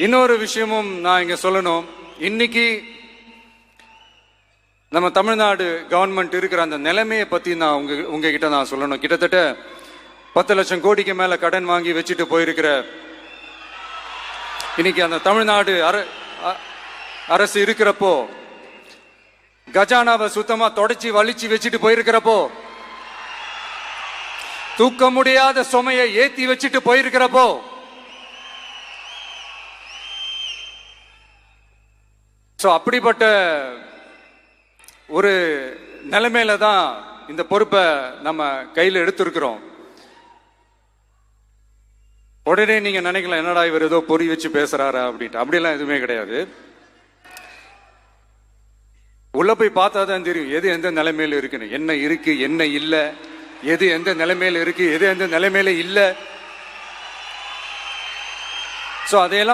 இன்னொரு விஷயமும் நான் இங்க சொல்லணும். இன்னைக்கு நம்ம தமிழ்நாடு கவர்மெண்ட் இருக்கிற அந்த நிலைமையை பத்தி நான் உங்ககிட்ட நான் சொல்லணும். கிட்டத்தட்ட 10 லட்சம் கோடிக்கு மேல கடன் வாங்கி வச்சுட்டு போயிருக்கிற இன்னைக்கு அந்த தமிழ்நாடு அரசு இருக்கிறப்போ, கஜானாவை சுத்தமா தொடச்சி வலிச்சு வச்சுட்டு போயிருக்கிறப்போ, தூக்க முடியாத சுமையை ஏத்தி வச்சுட்டு போயிருக்கிறப்போ, அப்படிப்பட்ட ஒரு நிலைமையில தான் இந்த பொறுப்பை நம்ம கையில் எடுத்திருக்கிறோம். உடனே நீங்க நினைக்கலாம், என்னடா இவர் ஏதோ பொறி வச்சு பேசுறாரா அப்படின்ட்டு. அப்படிலாம் எதுவுமே கிடையாது. உள்ள போய் பார்த்தா தான் தெரியும் எது எந்த நிலைமையில இருக்குன்னு, என்ன இருக்கு என்ன இல்லை, எது எந்த நிலைமையில இருக்கு எது எந்த நிலைமையில இல்லை. அதையெல்லாம்